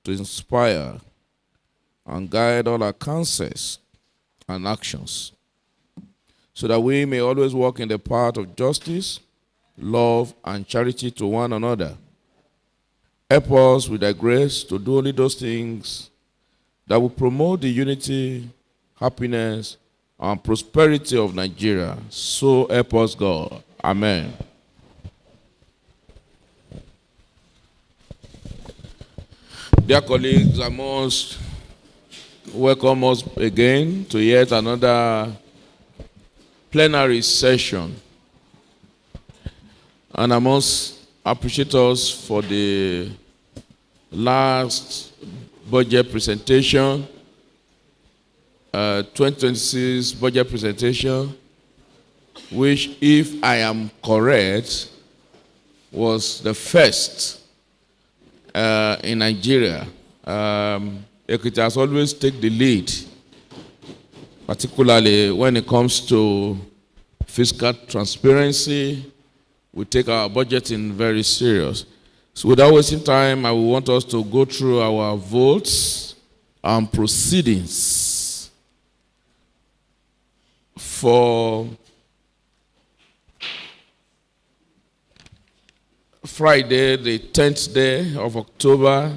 to inspire and guide all our counsels and actions, so that we may always walk in the path of justice, love, and charity to one another. Help us with thy grace to do only those things that will promote the unity, happiness, and prosperity of Nigeria. So help us, God. Amen. Dear colleagues, I must welcome us again to yet another plenary session. And I must appreciate us for the last budget presentation, 2026 budget presentation, which, if I am correct, was the first in Nigeria. Ekiti has always taken the lead, particularly when it comes to fiscal transparency. We take our budgeting very serious. So without wasting time, I want us to go through our votes and proceedings for Friday, the 10th day of October,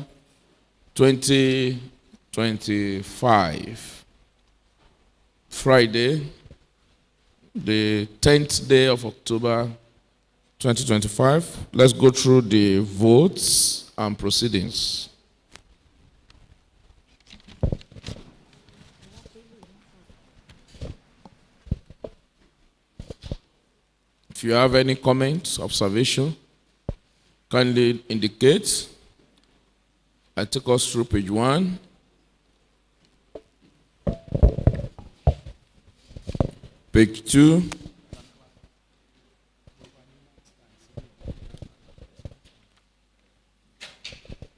2025. Friday, the 10th day of October, 2025. Let's go through the votes and proceedings. If you have any comments, observation, kindly indicate. I take us through page 1. Page 2.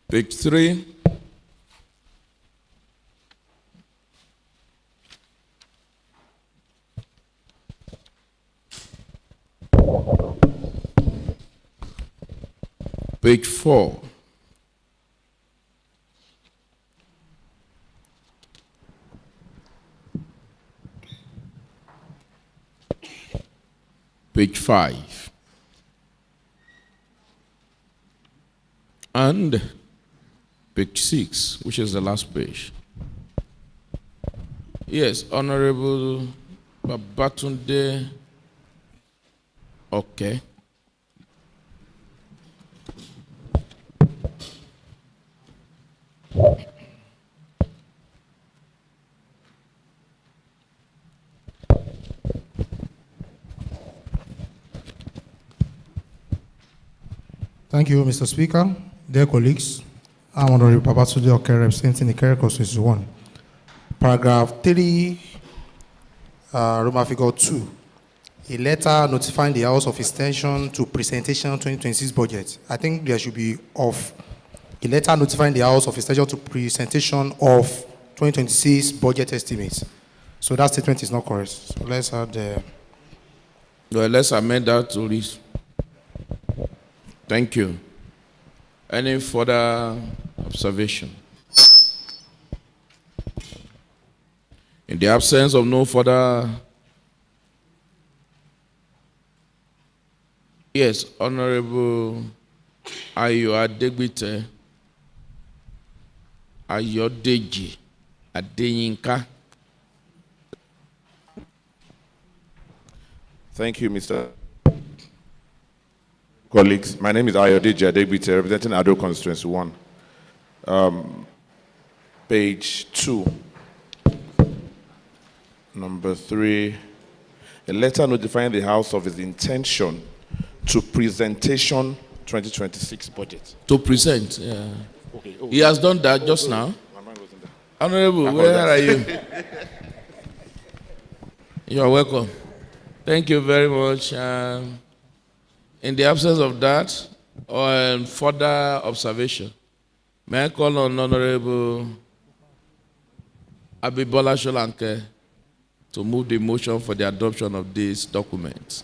Page 3. Page 4. Page 5. And page 6, which is the last page. Yes, Honorable Babatunde. Okay. Thank you, Mr. Speaker. Dear colleagues, I'm Honorable Babatunde Oke, representing the Ikere Constituency 1. Paragraph 3, Roman figure 2. A letter notifying the House of Extension to presentation 2026 budget. I think there should be of a letter notifying the House of Extension to presentation of 2026 budget estimates. So that statement is not correct. So let's add the... Well, let's amend that to this. Thank you. Any further observation? In the absence of no further... Yes, Honorable Adegbite Ayodeji Adeyinka. Thank you, Mr. Colleagues. My name is Ayodeji Adegbite, representing Ado Constituency 1. Page 2, number 3. A letter notifying the House of its intention to presentation 2026 budget. To present, yeah. Okay. He has done that just now. My mind wasn't there. Honorable, where are you? You are welcome. Thank you very much. In the absence of that, or further observation, may I call on Honorable Abibola Sholanke to move the motion for the adoption of this document.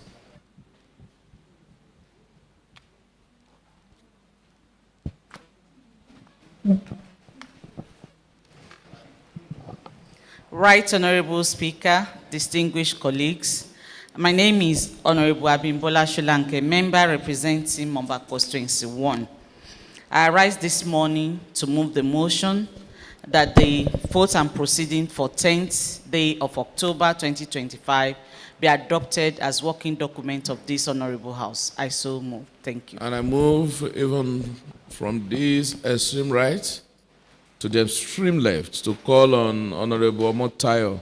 Right Honorable Speaker, distinguished colleagues, my name is Honorable Abimbola Shulanke, member representing Momba Constituency 1. I rise this morning to move the motion that the vote and proceeding for 10th day of October 2025 be adopted as working document of this Honorable House. I so move. Thank you. And I move even from this extreme right to the extreme left to call on Honorable Omotayo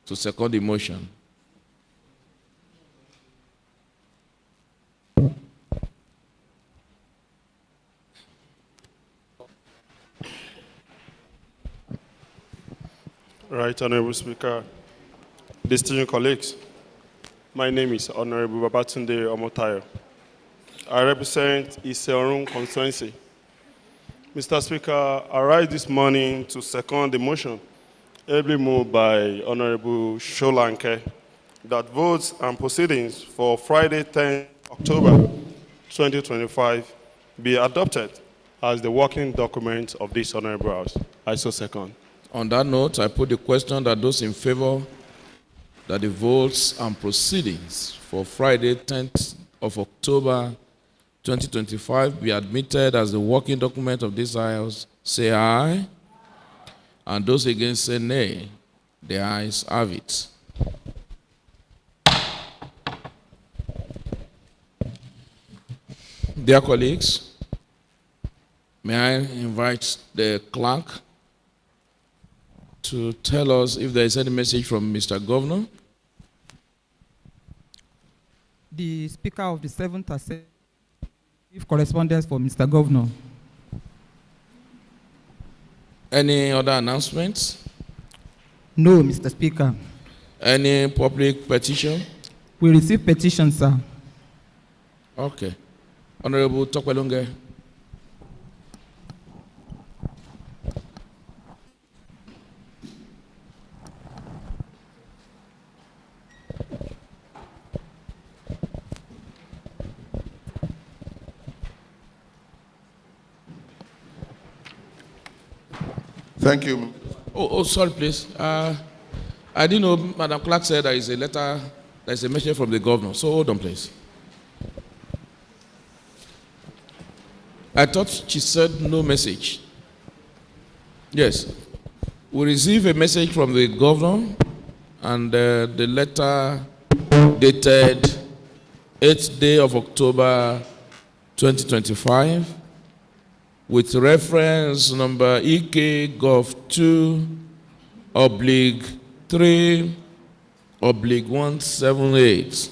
to second the motion. Right, Honorable Speaker, distinguished colleagues, my name is Honorable Babatunde Omotayo. I represent Iseorun constituency. Mr. Speaker, I rise this morning to second the motion ably moved by Honorable Sholanke that votes and proceedings for Friday, 10 October 2025 be adopted as the working document of this Honorable House. I so second. On that note, I put the question that those in favor that the votes and proceedings for Friday, 10th of October 2025 be admitted as the working document of this House, say aye. And those against say nay. The ayes have it. Dear colleagues, may I invite the clerk to tell us if there is any message from Mr. Governor. The Speaker of the 7th has said correspondence for Mr. Governor. Any other announcements? No, Mr. Speaker. Any public petition? We received petitions, sir. Okay. Honorable Tokwelunge. Thank you. Oh, sorry, please. I didn't know Madam Clerk said there is a letter, there is a message from the governor. So hold on, please. I thought she said no message. Yes. We received a message from the governor, and the letter dated 8th day of October 2025 with reference number EK Gov 2/3/178.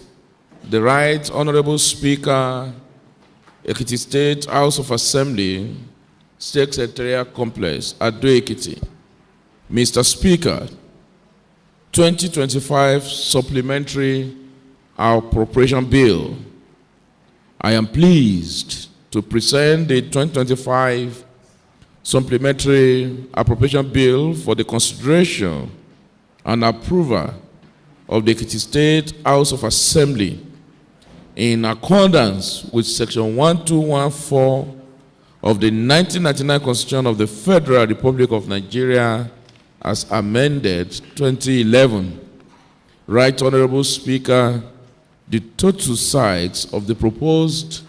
The Right Honorable Speaker, Ekiti State House of Assembly, State Secretariat Complex, Ado Ekiti. Mr. Speaker, 2025 Supplementary Appropriation Bill. I am pleased to present the 2025 Supplementary Appropriation Bill for the consideration and approval of the Ekiti State House of Assembly in accordance with Section 1214 of the 1999 Constitution of the Federal Republic of Nigeria as amended 2011. Right Honorable Speaker, the total size of the proposed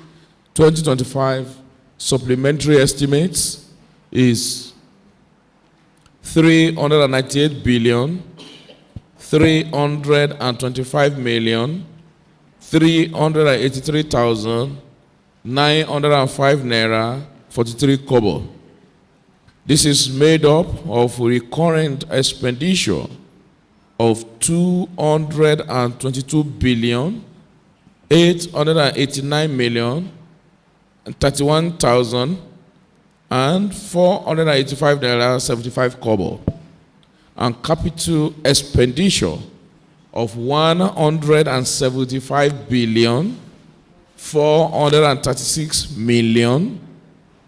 2025 supplementary estimates is 325,383,905 naira 43 kobo. This is made up of recurrent expenditure of 222 billion 889 million 31,485 naira 75 kobo, and capital expenditure of 175 billion 436 million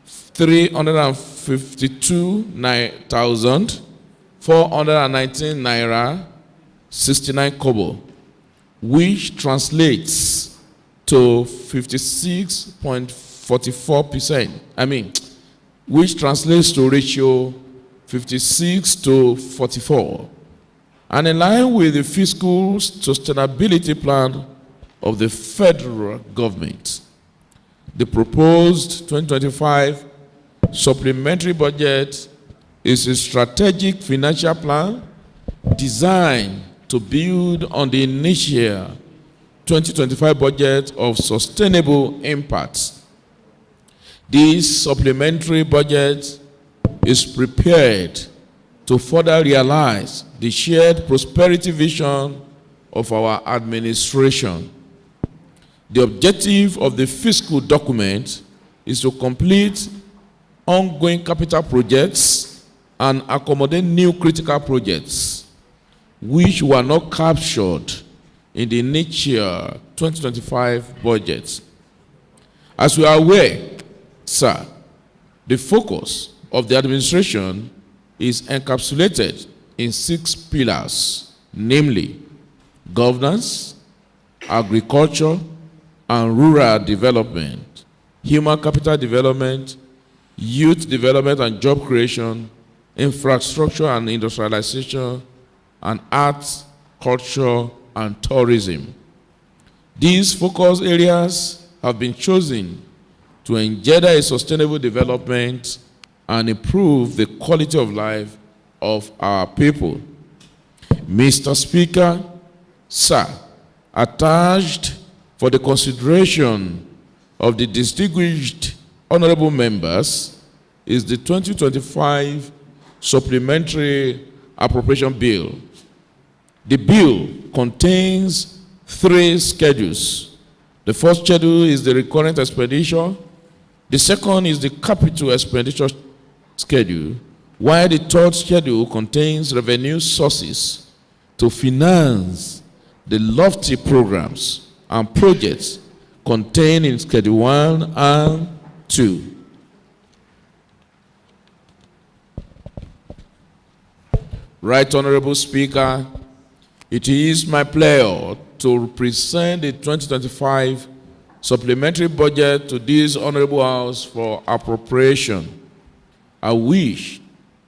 352,419 naira 69 kobo, which translates to 56.44%. Which translates to ratio 56 to 44. And in line with the fiscal sustainability plan of the federal government, the proposed 2025 supplementary budget is a strategic financial plan designed to build on the initial 2025 budget of sustainable impact. This supplementary budget is prepared to further realize the shared prosperity vision of our administration. The objective of the fiscal document is to complete ongoing capital projects and accommodate new critical projects which were not captured in the initial 2025 budget. As we are aware, sir, the focus of the administration is encapsulated in 6 pillars, namely governance, agriculture and rural development, human capital development, youth development and job creation, infrastructure and industrialization, and arts, culture, and tourism. These focus areas have been chosen to engender a sustainable development and improve the quality of life of our people. Mr. Speaker, sir, attached for the consideration of the distinguished honorable members is the 2025 Supplementary Appropriation Bill. The bill contains 3 schedules. The first schedule is the recurrent expenditure. The second is the capital expenditure schedule, while the third schedule contains revenue sources to finance the lofty programs and projects contained in Schedule 1 and 2. Right Honorable Speaker, it is my pleasure to present the 2025 supplementary budget to this Honorable House for appropriation. I wish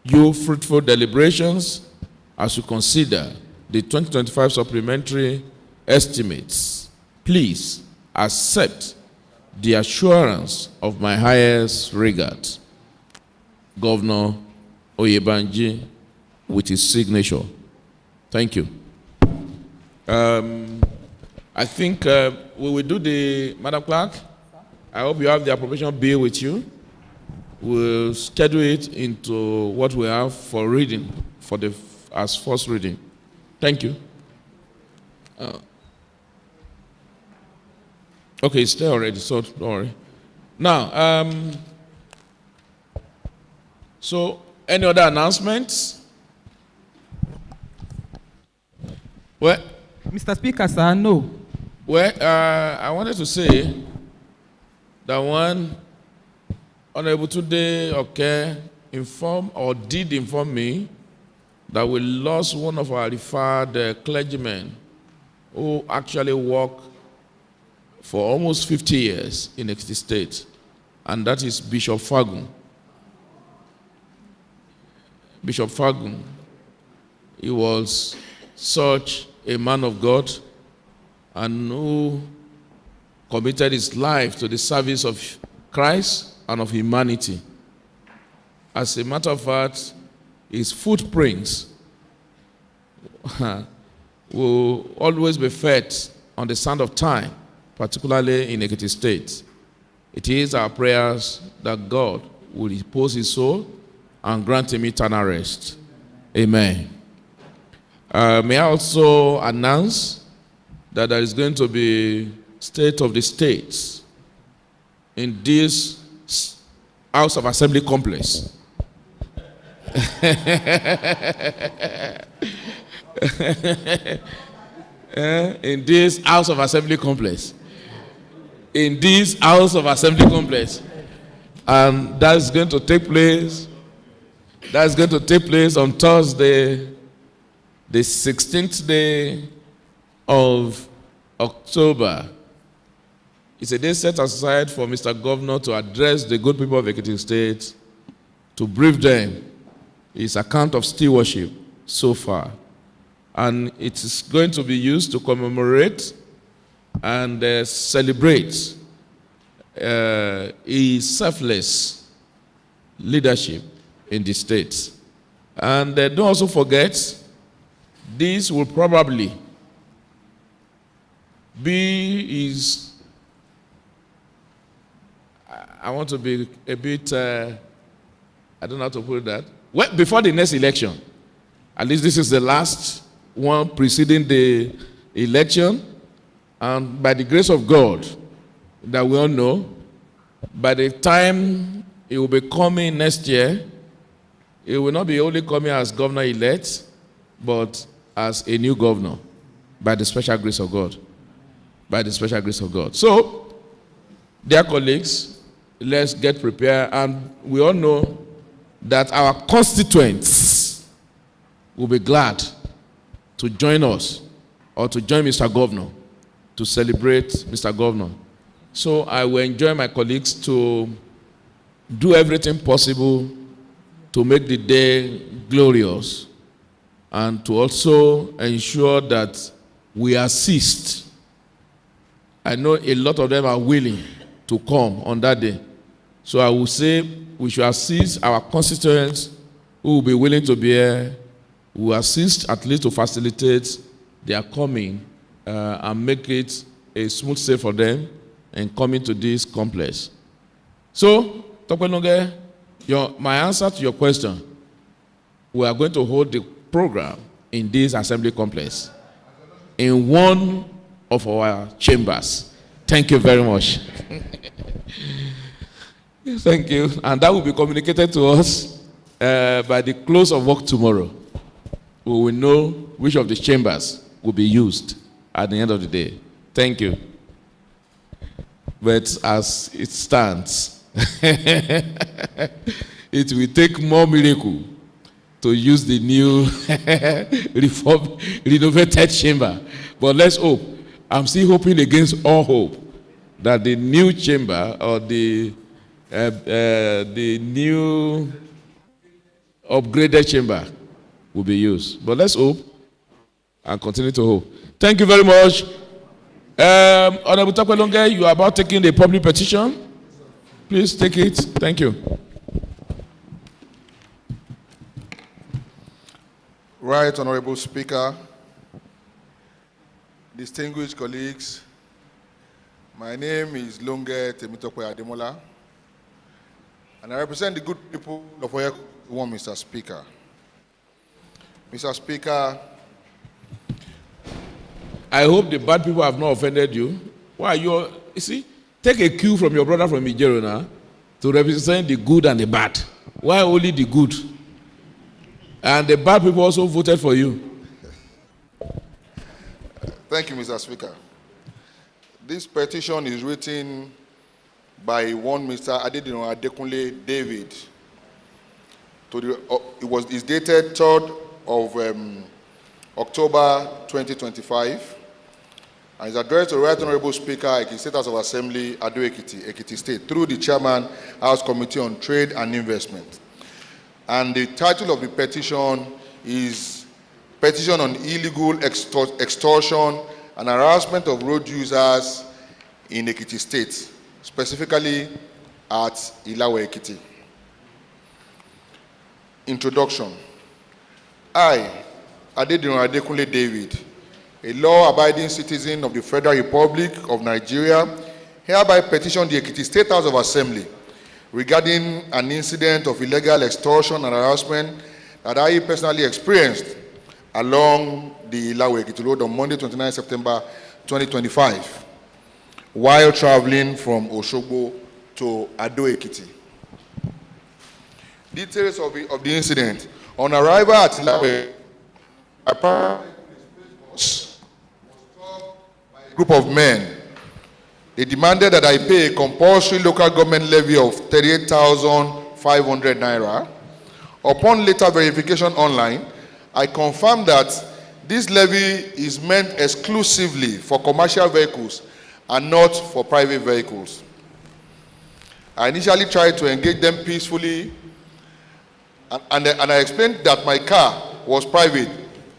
you fruitful deliberations as you consider the 2025 supplementary estimates. Please accept the assurance of my highest regard. Governor Oyebanji, with his signature. Thank you. I think we will do the, Madam Clerk, I hope you have the appropriation bill with you. We'll schedule it into what we have for reading, for the as first reading. Thank you. Okay, it's there already, so don't worry. Now, so any other announcements? Well, Mr. Speaker, sir, no. Well, I wanted to say that one Honorable Tunde Oke did inform me that we lost one of our referred clergymen who actually worked for almost 50 years in Ekiti State, and that is Bishop Fagun. Bishop Fagun, he was such a man of God and who committed his life to the service of Christ and of humanity. As a matter of fact, his footprints will always be felt on the sand of time, particularly in Ekiti State. It is our prayers that God will repose his soul and grant him eternal rest. Amen. May I also announce that there is going to be State of the States in this House of Assembly complex. In this House of Assembly complex. In this House of Assembly complex. And that's going to take place. That's going to take place on Thursday, the 16th day of October. It's a day set aside for Mr. Governor to address the good people of Ekiti State, to brief them his account of stewardship so far. And it is going to be used to commemorate and celebrate his selfless leadership in the state. And don't also forget, this will probably be his, I want to be a bit, I don't know how to put that. Well, before the next election, at least this is the last one preceding the election, and by the grace of God that we all know, by the time he will be coming next year, he will not be only coming as governor-elect, but as a new governor, by the special grace of God. By the special grace of God. So, dear colleagues, let's get prepared, and we all know that our constituents will be glad to join us or to join Mr. Governor to celebrate Mr. Governor. So I will enjoin my colleagues to do everything possible to make the day glorious and to also ensure that we assist. I know a lot of them are willing to come on that day. So I will say we should assist our constituents who will be willing to be here. We will assist at least to facilitate their coming and make it a smooth stay for them and coming to this complex. So, Tokwenonge, my answer to your question, we are going to hold the program in this assembly complex in one of our chambers. Thank you very much. Thank you. And that will be communicated to us by the close of work tomorrow. We will know which of the chambers will be used at the end of the day. Thank you. But as it stands, it will take more miracle to use the new renovated chamber. But let's hope. I'm still hoping against all hope that the new chamber or the new upgraded chamber will be used. But let's hope and continue to hope. Thank you very much. Honorable Takwelonge, you are about taking the public petition. Please take it. Thank you. Right, Honorable Speaker, distinguished colleagues, my name is Lunge Temitokwe Ademola, and I represent the good people of Oyeku, Mr. Speaker. Mr. Speaker, I hope the bad people have not offended you. Why you see? Take a cue from your brother from Ijero now to represent the good and the bad. Why only the good? And the bad people also voted for you. Thank you, Mr. Speaker. This petition is written by one Mr. Adedino Adekunle David. It's dated 3rd of October 2025. And is addressed to the Right Honorable Speaker, Ekiti State House of Assembly, Ado Ekiti, Ekiti State, through the Chairman, House Committee on Trade and Investment. And the title of the petition is Petition on Illegal Extortion and Harassment of Road Users in Ekiti State, specifically at Ilawe Ekiti. Introduction. I, Adedino Adekunle David, a law-abiding citizen of the Federal Republic of Nigeria, hereby petition the Ekiti State House of Assembly regarding an incident of illegal extortion and harassment that I personally experienced along the Ilawe Ekiti Road on Monday, 29 September 2025, while traveling from Oshogbo to Ado Ekiti. Details of the incident. On arrival at Ilawe, a group of men. They demanded that I pay a compulsory local government levy of 38,500 naira. Upon later verification online, I confirmed that this levy is meant exclusively for commercial vehicles and not for private vehicles. I initially tried to engage them peacefully And I explained that my car was private,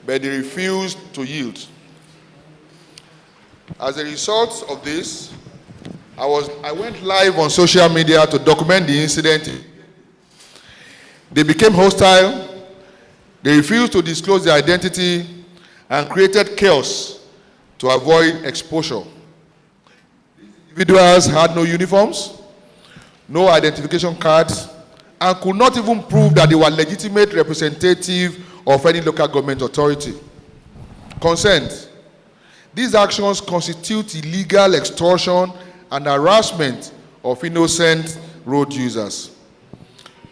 but they refused to yield. As a result of this, I went live on social media to document the incident. They became hostile, they refused to disclose their identity, and created chaos to avoid exposure. Individuals had no uniforms, no identification cards, and could not even prove that they were legitimate representative of any local government authority. Consent. These actions constitute illegal extortion and harassment of innocent road users.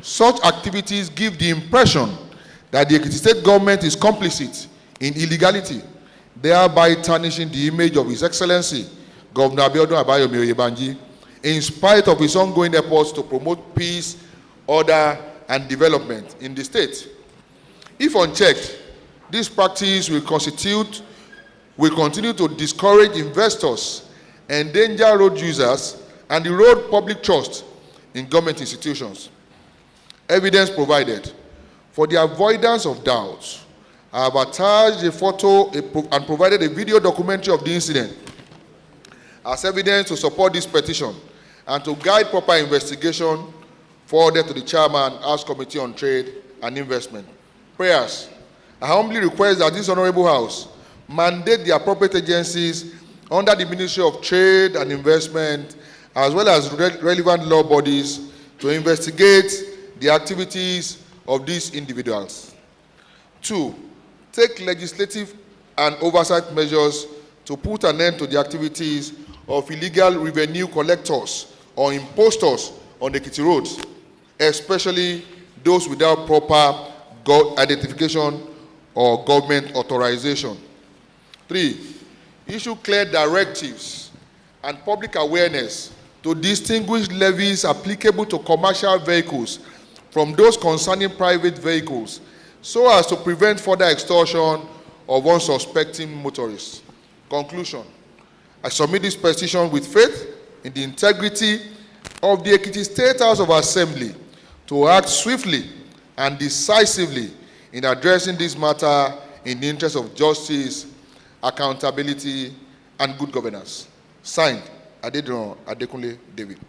Such activities give the impression that the Ekiti State government is complicit in illegality, thereby tarnishing the image of His Excellency, Governor Abiodun Abayomi Oyebanji, in spite of his ongoing efforts to promote peace, order, and development in the state. If unchecked, this practice will continue to discourage investors, endanger road users, and erode public trust in government institutions. Evidence provided. For the avoidance of doubts, I have attached a photo and provided a video documentary of the incident as evidence to support this petition and to guide proper investigation forwarded to the Chairman, House Committee on Trade and Investment. Prayers. I humbly request that this Honorable House mandate the appropriate agencies under the Ministry of Trade and Investment, as well as relevant law bodies, to investigate the activities of these individuals. 2, take legislative and oversight measures to put an end to the activities of illegal revenue collectors or impostors on the Ekiti roads, especially those without proper identification or government authorization. 3, issue clear directives and public awareness to distinguish levies applicable to commercial vehicles from those concerning private vehicles, so as to prevent further extortion of unsuspecting motorists. Conclusion. I submit this petition with faith in the integrity of the Ekiti State House of Assembly to act swiftly and decisively in addressing this matter in the interest of justice, accountability, and good governance. Signed, Adedron Adekunle David.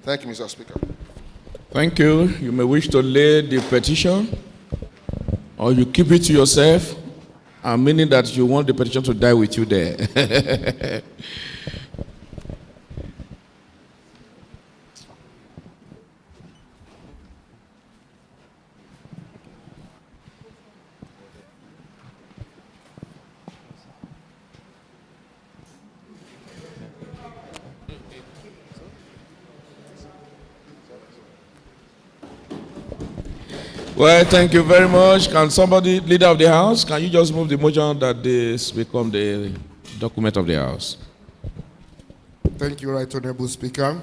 Thank you, Mr. Speaker. Thank you. You may wish to lay the petition, or you keep it to yourself, meaning that you want the petition to die with you there. Well, thank you very much. Can somebody, leader of the House, can you just move the motion that this become the document of the House? Thank you, Right Honorable Speaker.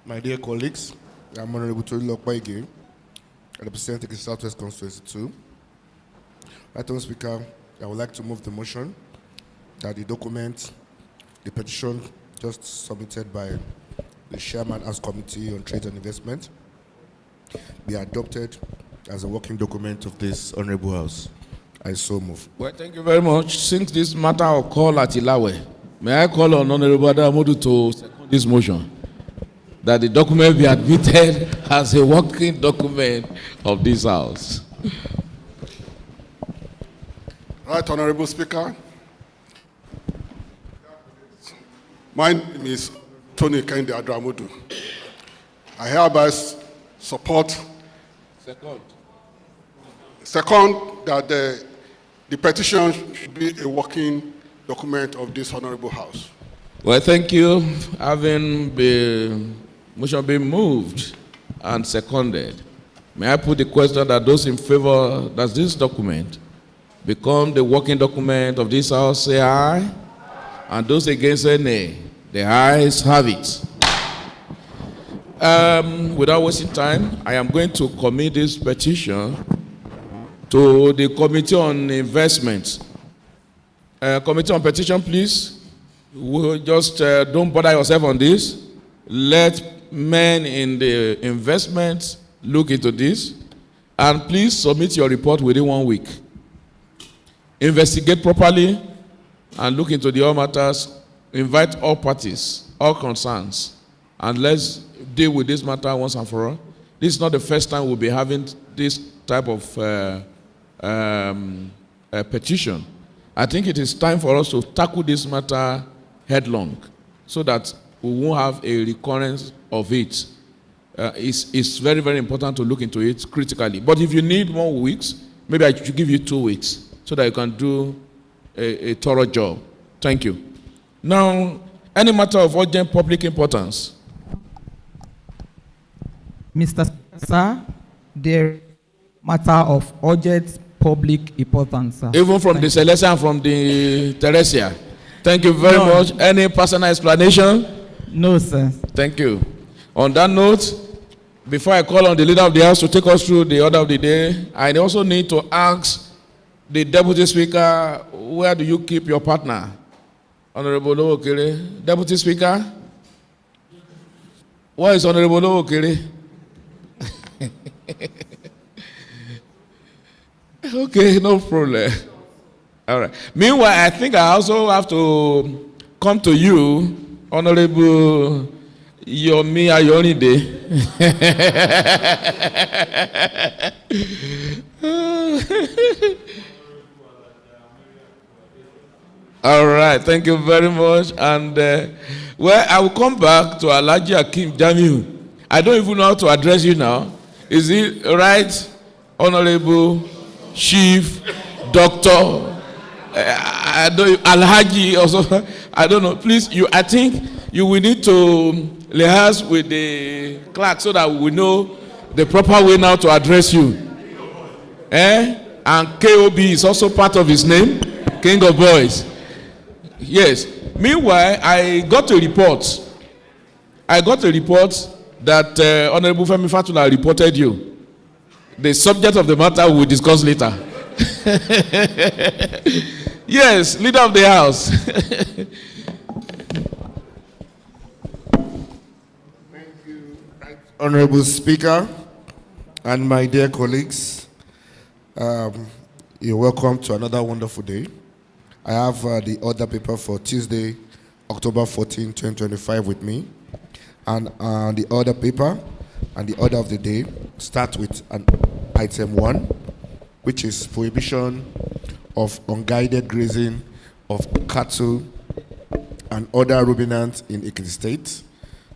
My dear colleagues, I'm Honorable Tolu Lokpaige. I represent the Southwest Constituency 2. Right Honorable Speaker, I would like to move the motion that the document, the petition just submitted by the Chairman House Committee on Trade and Investment, be adopted as a working document of this Honorable House. I so move. Well, thank you very much. Since this matter occurred at Ilawe, may I call on Honorable Adamodu to second this motion, that the document be admitted as a working document of this House. Right Honorable Speaker, my name is Tony Kende Adramodu. I hereby support second that the petition should be a working document of this Honorable House. Well, thank you. Having the motion been moved and seconded, may I put the question that those in favor that this document become the working document of this House say aye, and those against say nay. The ayes have it. Without wasting time, I am going to commit this petition to the Committee on Investment. Committee on Petition, please. We'll just don't bother yourself on this. Let men in the investment look into this And please submit your report within 1 week. Investigate properly and look into the all matters. Invite all parties, all concerns, and let's deal with this matter once and for all. This is not the first time we'll be having this type of petition. I think it is time for us to tackle this matter headlong so that we won't have a recurrence of it. It's very, very important to look into it critically. But if you need more weeks, maybe I should give you 2 weeks so that you can do a thorough job. Thank you. Now, any matter of urgent public importance? Mr. Sir, the matter of urgent public importance, sir. Even from the Celestia and from the Teresia? Thank you very much. Any personal explanation? No, sir. Thank you. On that note, before I call on the leader of the house to take us through the order of the day, I also need to ask the deputy speaker, where do you keep your partner? Honorable Okere. Deputy Speaker? Where is Honorable Okere? Okay, no problem. All right. Meanwhile, I think I also have to come to you, Honorable Yomi Ayonide. All right, thank you very much. And well, I will come back to Alhaji Akim Jamiu. I don't even know how to address you now. Is it right, Honorable Chief Doctor? I don't Alhaji also. I don't know. Please, I think you will need to liaise with the clerk so that we know the proper way now to address you. And KOB is also part of his name, King of Boys. Yes. Meanwhile, I got a report that Honorable Femi Fatula reported you. The subject of the matter we will discuss later. Yes, leader of the house. Thank you, Honorable Speaker, and my dear colleagues. You're welcome to another wonderful day. I have the order paper for Tuesday, October 14, 2025 with me. And the order paper and the order of the day start with an item 1, which is prohibition of unguided grazing of cattle and other ruminants in Ekiti State.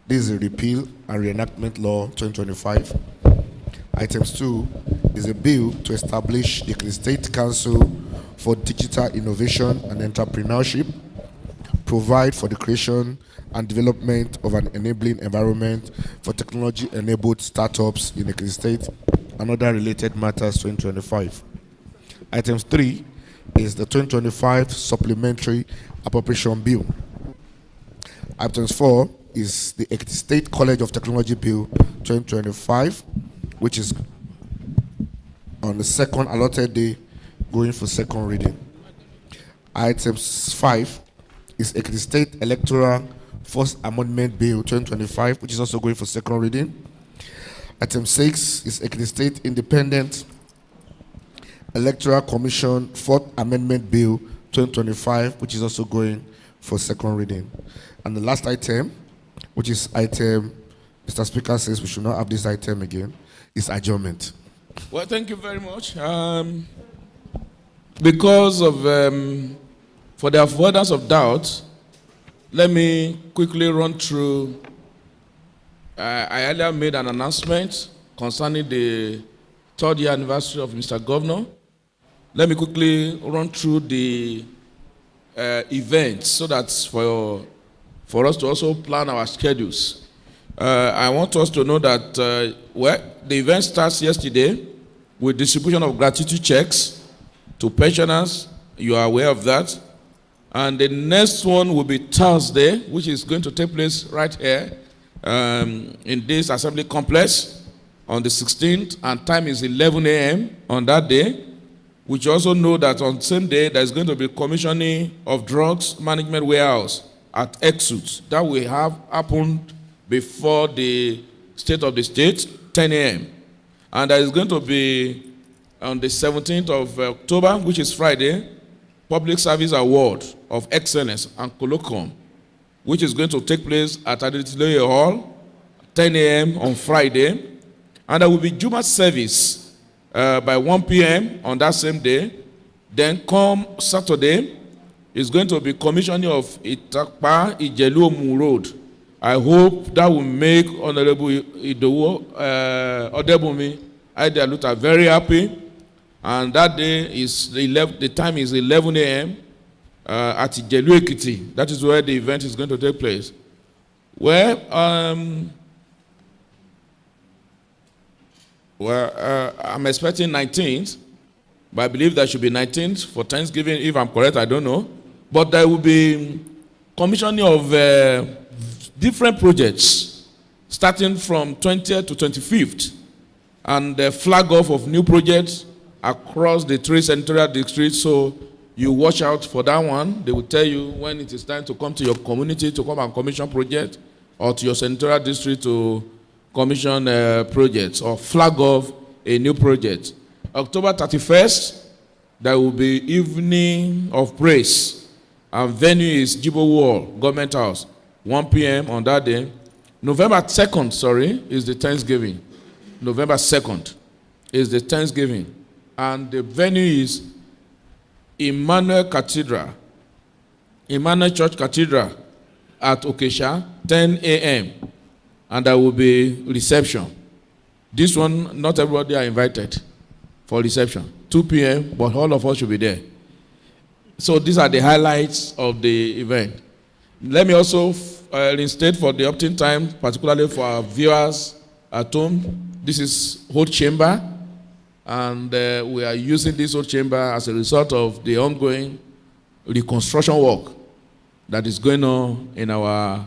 This is a repeal and reenactment law 2025. Items 2 is a bill to establish the Ekiti State Council for Digital Innovation and Entrepreneurship, provide for the creation and development of an enabling environment for technology-enabled startups in Ekiti State and other related matters 2025. Item 3 is the 2025 Supplementary Appropriation Bill. Item 4 is the Ekiti State College of Technology Bill 2025, which is on the second allotted day going for second reading. Item 5 is Ekiti State Electoral First Amendment Bill 2025, which is also going for second reading. Item 6 is Ekiti State Independent Electoral Commission Fourth Amendment Bill 2025, which is also going for second reading. And the last item, which is item, Mr. Speaker says we should not have this item again, is adjournment. Well, thank you very much. Because of, for the avoidance of doubt, let me quickly run through. I earlier made an announcement concerning the 3rd year anniversary of Mr. Governor. Let me quickly run through the events so that for us to also plan our schedules. I want us to know that the event starts yesterday with distribution of gratitude checks to pensioners. You are aware of that. And the next one will be Thursday, which is going to take place right here in this assembly complex on the 16th, and time is 11 a.m. on that day. We should also know that on the same day, there's going to be commissioning of drugs management warehouse at Exut. That will have happened before the state of the state, 10 a.m. And there is going to be on the 17th of October, which is Friday, Public Service Award of Excellence and Colloquium, which is going to take place at Adetiloye Hall, 10 a.m. on Friday. And there will be Juma service by 1 p.m. on that same day. Then come Saturday, it's going to be commissioning of Itakpa Ijeluomu Road. I hope that will make Honorable Idowu Odebumi Aidealuta very happy. And that day is the time is 11 a.m. At Ijelu Ekiti. That is where the event is going to take place. Well, I'm expecting 19th, but I believe there should be 19th for Thanksgiving. If I'm correct, I don't know. But there will be commissioning of different projects starting from 20th to 25th, and the flag off of new projects across the three senatorial districts. So you watch out for that one. They will tell you when it is time to come to your community to come and commission project, or to your senatorial district to commission projects or flag off a new project. October 31st, there will be evening of praise, and venue is Jibo Wall, Government House, 1 p.m. on that day. November 2nd, is the Thanksgiving. November 2nd is the Thanksgiving. And the venue is Emmanuel Church Cathedral at Okesha, 10 a.m. And there will be reception. This one, not everybody are invited for reception. 2 p.m., but all of us should be there. So these are the highlights of the event. Let me also reinstate for the opt-in time, particularly for our viewers at home. This is Old Chamber, and we are using this Old Chamber as a result of the ongoing reconstruction work that is going on in our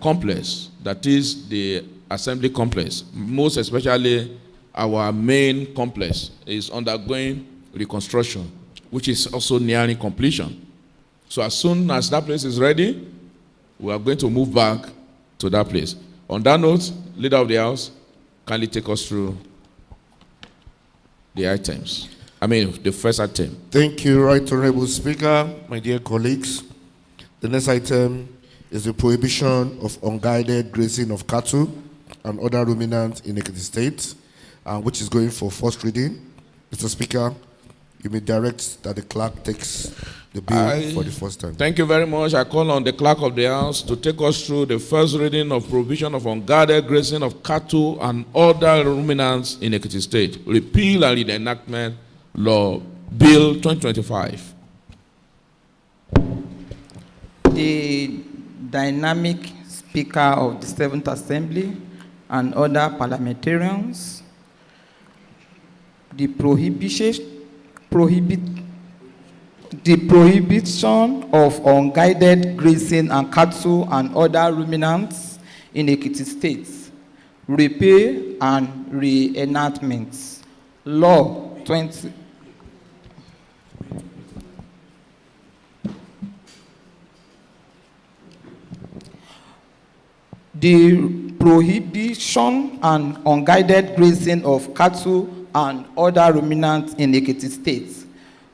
complex, that is the assembly complex. Most especially our main complex is undergoing reconstruction, which is also nearing completion. So as soon as that place is ready, we are going to move back to that place. On that note, leader of the house, kindly take us through the items. The first item. Thank you, Right Honorable Speaker, my dear colleagues. The next item is the prohibition of unguided grazing of cattle and other ruminants in Ekiti State, which is going for first reading. Mr. Speaker, you may direct that the clerk takes the bill for the first time. Thank you very much. I call on the clerk of the house to take us through the first reading of prohibition of unguarded grazing of cattle and other ruminants in Ekiti State. Repeal and reenactment law, Bill 2025. The dynamic Speaker of the 7th Assembly and other parliamentarians, the prohibition of unguided grazing and cattle and other ruminants in Ekiti State, repeal and reenactment law 20. The prohibition and unguided grazing of cattle and other ruminants in Ekiti State,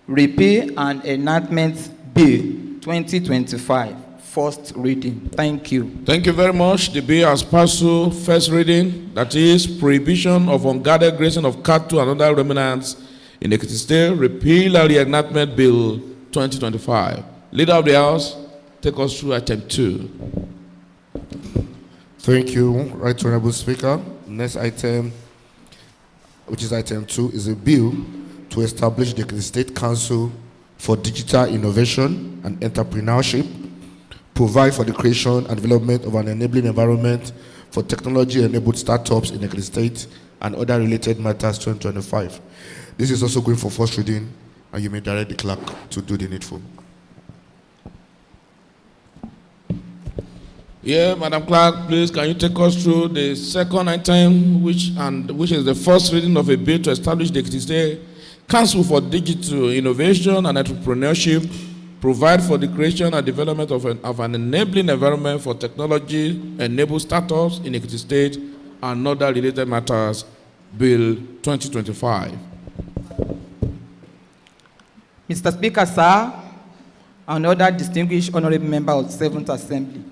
repeal and enactment bill 2025, first reading. Thank you. Thank you very much. The bill has passed through first reading, that is prohibition of unguarded grazing of cattle and other ruminants in Ekiti State, repeal and reenactment bill 2025. Leader of the house, take us through item 2. Thank you, Right Honorable Speaker. Next item, which is item 2, is a bill to establish the Ekiti State Council for Digital Innovation and Entrepreneurship, provide for the creation and development of an enabling environment for technology-enabled startups in Ekiti State and other related matters 2025. This is also going for first reading, and you may direct the clerk to do the needful. Yeah, Madam Clerk, please can you take us through the second item, which is the first reading of a bill to establish the Ekiti State Council for Digital Innovation and Entrepreneurship, provide for the creation and development of an enabling environment for technology-enabled startups in Ekiti State and other related matters Bill 2025. Mr. Speaker, sir, and other distinguished honorable member of the 7th Assembly,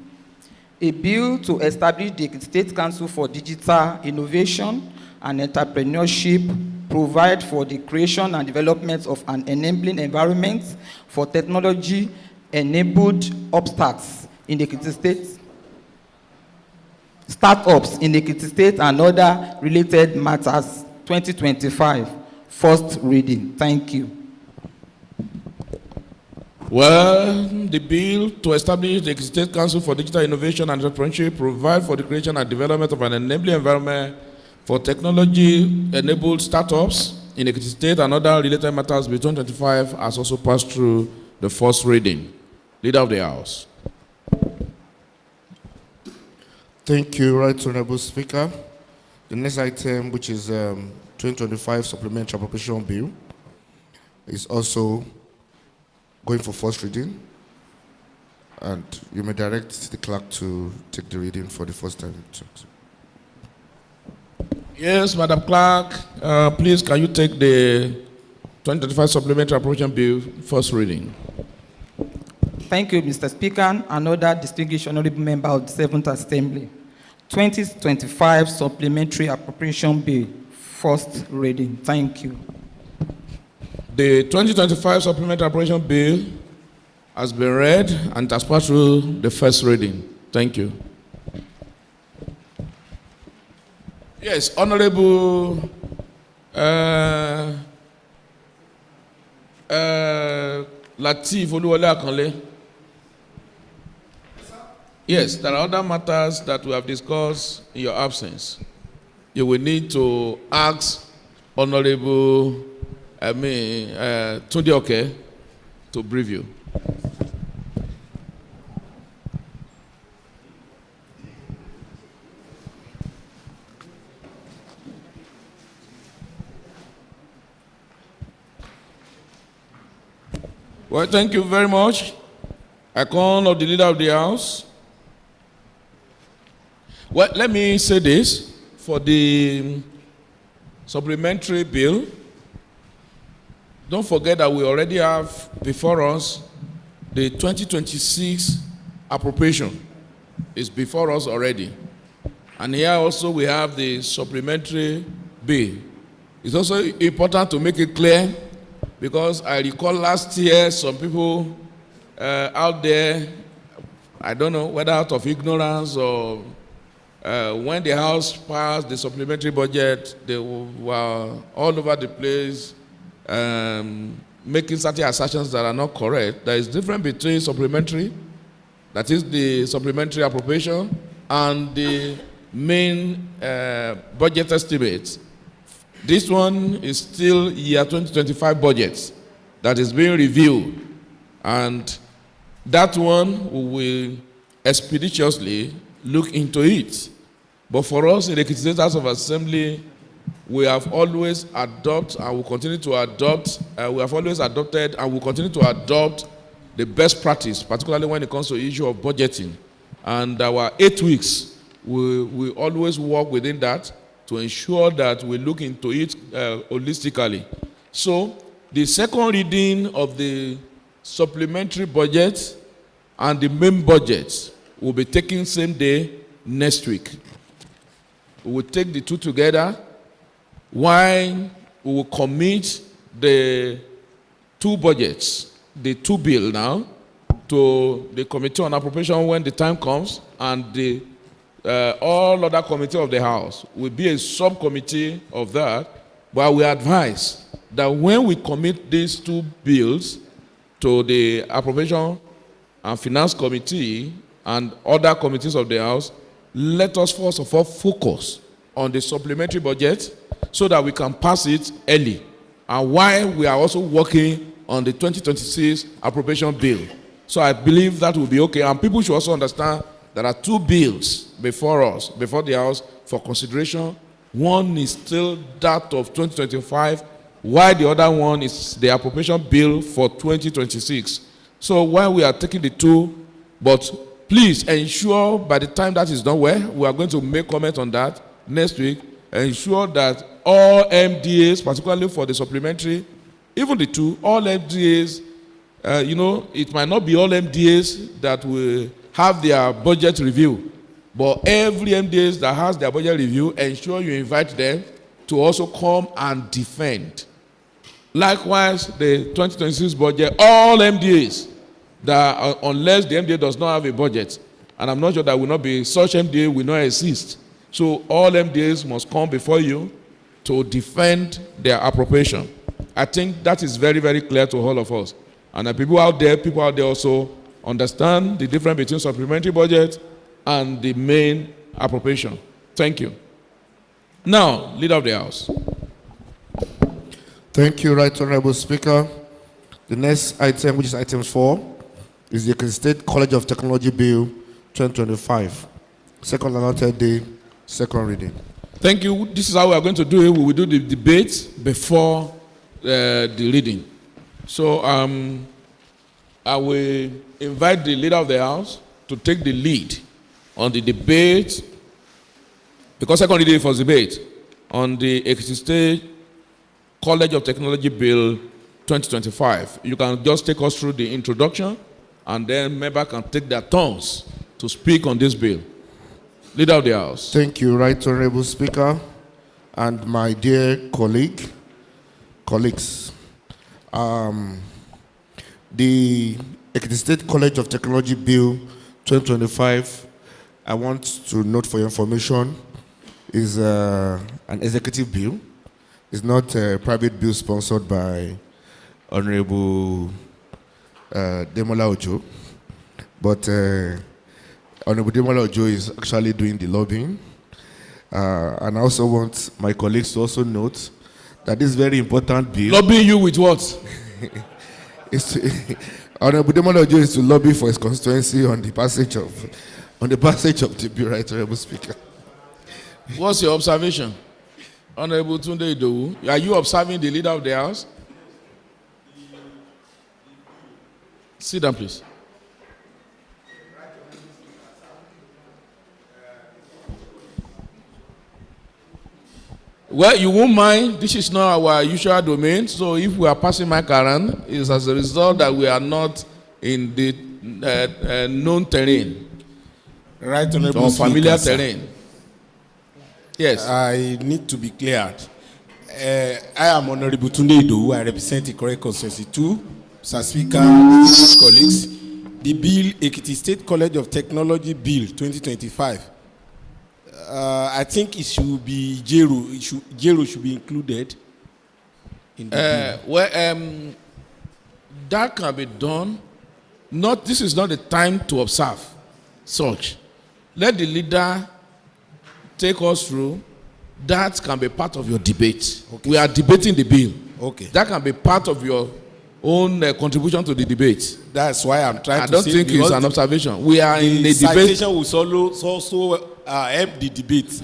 a bill to establish the State Council for Digital Innovation and Entrepreneurship provide for the creation and development of an enabling environment for technology-enabled obstacles in the Ekiti State, startups in the Ekiti State and other related matters, 2025, first reading. Thank you. Well, the bill to establish the State Council for Digital Innovation and Entrepreneurship provide for the creation and development of an enabling environment for technology-enabled startups in the State and other related matters between 2025 has also passed through the first reading. Leader of the House. Thank you, Right Honorable Speaker. The next item, which is 2025 Supplementary Appropriation Bill, is also going for first reading, and you may direct the clerk to take the reading for the first time. Yes, Madam Clerk, please can you take the 2025 Supplementary Appropriation Bill first reading? Thank you, Mr. Speaker, and other distinguished honorable member of the 7th Assembly. 2025 Supplementary Appropriation Bill, first reading. Thank you. The 2025 Supplementary Appropriation Bill has been read and has passed through the first reading. Thank you. Yes, Honorable Lateef Oluwole Akanle. Yes, there are other matters that we have discussed in your absence. You will need to ask Honorable Tunde Oke to brief you. Well, thank you very much. I call on the Leader of the House. Well, let me say this. For the supplementary bill, don't forget that we already have before us the 2026 appropriation is before us already. And here also we have the supplementary bill. It's also important to make it clear, because I recall last year some people out there, I don't know whether out of ignorance or when the House passed the supplementary budget, they were all over the place making certain assertions that are not correct. There is a difference between supplementary, that is the supplementary appropriation, and the main budget estimates. This one is still year 2025 budget that is being reviewed, and that one we will expeditiously look into it. But for us in the Ekiti State House of Assembly, we have always adopted and will continue to adopt, we have always adopted and will continue to adopt the best practice, particularly when it comes to the issue of budgeting. And our 8 weeks, we always work within that to ensure that we look into it holistically. So the second reading of the supplementary budget and the main budget will be taken same day next week. We will take the two together, while we will commit the two budgets, the two bill now, to the Committee on Appropriation when the time comes, and the all other committee of the House will be a subcommittee of that. But we advise that when we commit these two bills to the Appropriation and Finance Committee and other committees of the House, let us first of all focus on the supplementary budget so that we can pass it early, and while we are also working on the 2026 appropriation bill. So I believe that will be okay, and people should also understand there are two bills before us, before the House, for consideration. One is still that of 2025, while the other one is the appropriation bill for 2026. So while we are taking the two, but please ensure by the time that is done, we are going to make comment on that next week, ensure that all MDAs, particularly for the supplementary, even the two, all MDAs, it might not be all MDAs that will have their budget review, but every MDAs that has their budget review, ensure you invite them to also come and defend. Likewise, the 2026 budget, all MDAs, that unless the MDA does not have a budget, and I'm not sure that will not be, such MDA will not exist. So all MDAs must come before you to defend their appropriation. I think that is very, very clear to all of us. And the people out there also understand the difference between supplementary budget and the main appropriation. Thank you. Now, Leader of the House. Thank you, Right Honorable Speaker. The next item, which is item 4, is the Ekiti State College of Technology Bill 2025. Second allotted day, second reading. Thank you. This is how we are going to do it. We will do the debate before the reading. So I will invite the Leader of the House to take the lead on the debate, because second reading for debate on the Ekiti State College of Technology Bill 2025. You can just take us through the introduction, and then members can take their turns to speak on this bill. Leader of the House. Thank you, Right Honorable Speaker, and my dear colleagues. The Ekiti State College of Technology Bill 2025, I want to note for your information, is an executive bill. It's not a private bill sponsored by Honorable Demola Ojo, but Honorable Demola Ojo is actually doing the lobbying. And I also want my colleagues to also note that this very important bill... Lobbying you with what? Honorable Demola Ojo is to lobby for his constituency on the passage of the bill, Right Honorable Speaker. What's your observation? Honorable Tunde Idowu, are you observing the Leader of the House? Sit down, please. Well, you won't mind. This is not our usual domain. So if we are passing mic around, it's as a result that we are not in the known terrain. Right, Honorable or familiar Speaker, terrain. Yes. I need to be cleared. I am Honorable Tunde Idowu. I represent the correct constituency 2. Sir Speaker, colleagues, the bill, Ekiti State College of Technology Bill 2025, I think it should be Jero should be included in the bill. Well, that can be done. This is not the time to observe such. Let the leader take us through. That can be part of your debate. Okay. We are debating the bill. Okay. That can be part of your own contribution to the debate. That's why I'm trying to say. I don't think it's an observation. We are in a debate. The citation will also help the debate.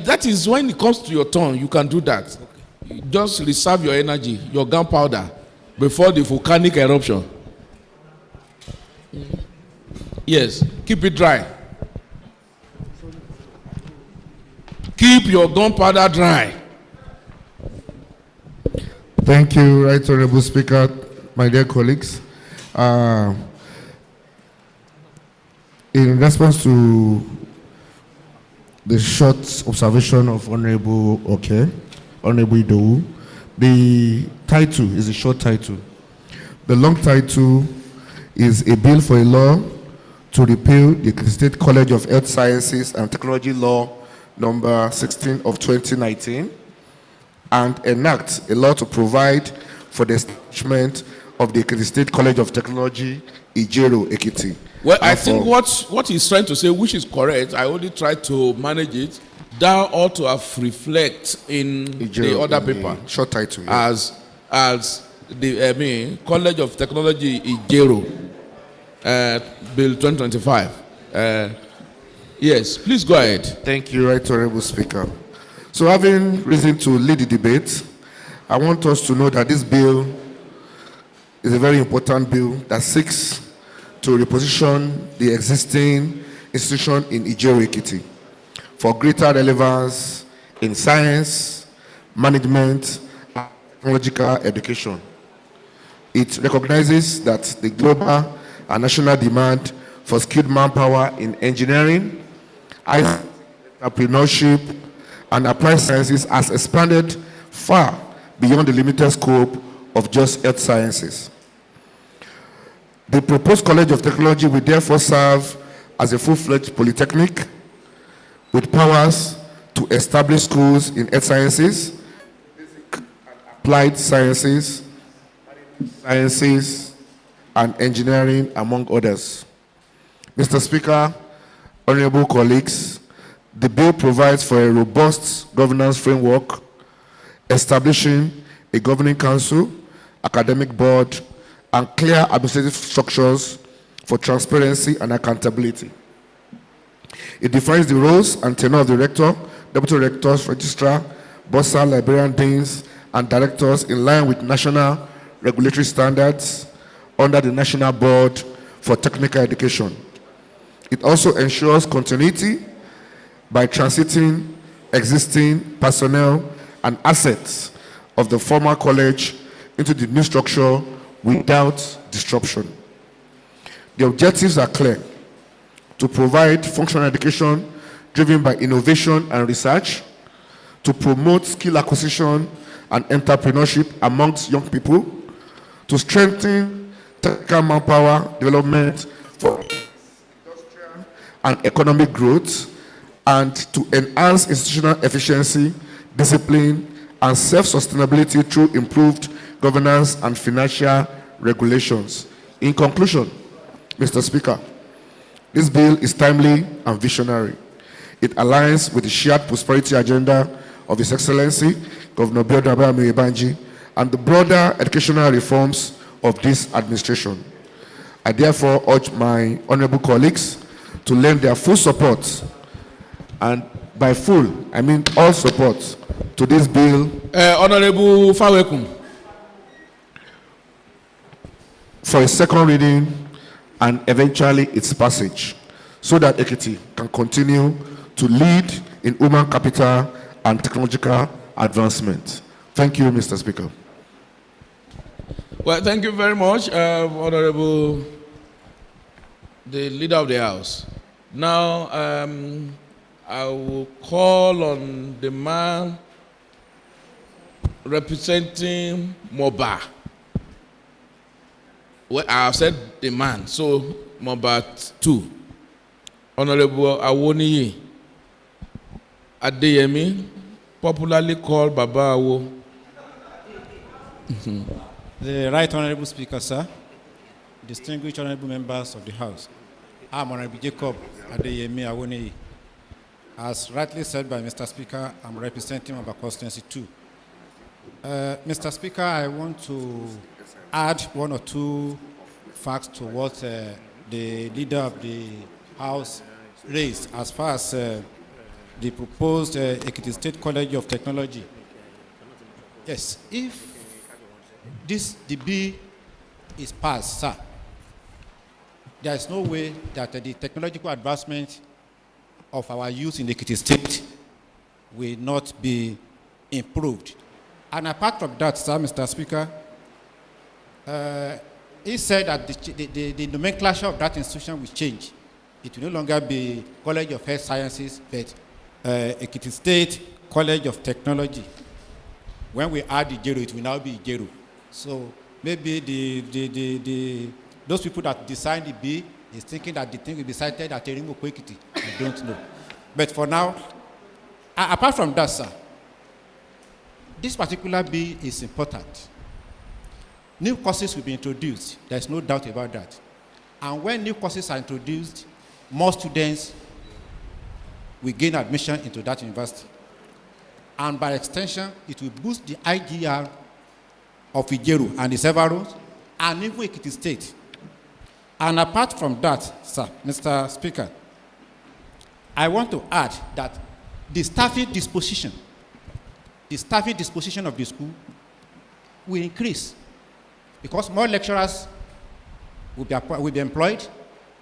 That is when it comes to your turn, you can do that. Okay. Just reserve your energy, your gunpowder, before the volcanic eruption. Yes, keep it dry. Keep your gunpowder dry. Thank you, Right Honorable Speaker, my dear colleagues. In response to the short observation of Honorable Idowu, the title is a short title. The long title is a bill for a law to repeal the State College of Health Sciences and Technology Law number 16 of 2019 and enact a law to provide for the establishment of the Ekiti State College of Technology, Ijero, Ekiti. Well, I think what he's trying to say, which is correct, I only try to manage it, that ought to have reflect in Ijero, the other paper. Short title. Yeah. As the College of Technology, Ijero, Bill 2025. Yes, please go ahead. Thank you, Right Honorable Speaker. So having reason to lead the debate, I want us to know that this bill is a very important bill that seeks to reposition the existing institution in Ijero Ekiti for greater relevance in science, management, and technological education. It recognizes that the global and national demand for skilled manpower in engineering, entrepreneurship, and applied sciences has expanded far beyond the limited scope of just earth sciences. The proposed College of Technology will therefore serve as a full-fledged polytechnic with powers to establish schools in earth sciences, applied sciences, and engineering, among others. Mr. Speaker, honorable colleagues, the bill provides for a robust governance framework, establishing a governing council, academic board, and clear administrative structures for transparency and accountability. It defines the roles and tenure of the rector, deputy rectors, registrar, bursar, librarian, deans, and directors in line with national regulatory standards under the National Board for Technical Education. It also ensures continuity by transiting existing personnel and assets of the former college into the new structure without disruption. The objectives are clear: to provide functional education driven by innovation and research, to promote skill acquisition and entrepreneurship amongst young people, to strengthen technical manpower development for industrial and economic growth, and to enhance institutional efficiency, discipline, and self-sustainability through improved governance and financial regulations. In conclusion, Mr. Speaker, this bill is timely and visionary. It aligns with the shared prosperity agenda of His Excellency, Governor Biodun Abayomi, and the broader educational reforms of this administration. I therefore urge my honorable colleagues to lend their full support, and by full, I mean all support, to this bill. Honorable Fawekum. For a second reading and eventually its passage, so that Ekiti can continue to lead in human capital and technological advancement. Thank you, Mr. Speaker. Well, thank you very much, Honorable, the Leader of the House. Now, I will call on the man representing Moba. Well, I have said the man, so Moba 2. Honorable Awoniyi Adeyemi, popularly called Baba Awo. The Right Honorable Speaker, sir, distinguished honorable members of the House, I'm Honorable Jacob Adeyemi Awoniyi. As rightly said by Mr. Speaker, I'm representing Mamba Constituency 2. Mr. Speaker, I want to add one or two facts to what the leader of the House raised as far as the proposed Ekiti State College of Technology. Yes, if the bill is passed, sir, there is no way that the technological advancement of our youth in the Ekiti State will not be improved. And apart from that, sir, Mr. Speaker, he said that the nomenclature of that institution will change. It will no longer be College of Health Sciences, but Ekiti State College of Technology. When we add the Jero, it will now be Jero. So maybe those people that designed the bill is thinking that the thing will be cited at Erimo Ekiti. I don't know. But for now, apart from that, sir, this particular bill is important. New courses will be introduced. There's no doubt about that. And when new courses are introduced, more students will gain admission into that university. And by extension, it will boost the IGR of Ijeru and the Severos and even Ekiti State. And apart from that, sir, Mr. Speaker, I want to add that the staffing disposition of the school will increase because more lecturers will be employed,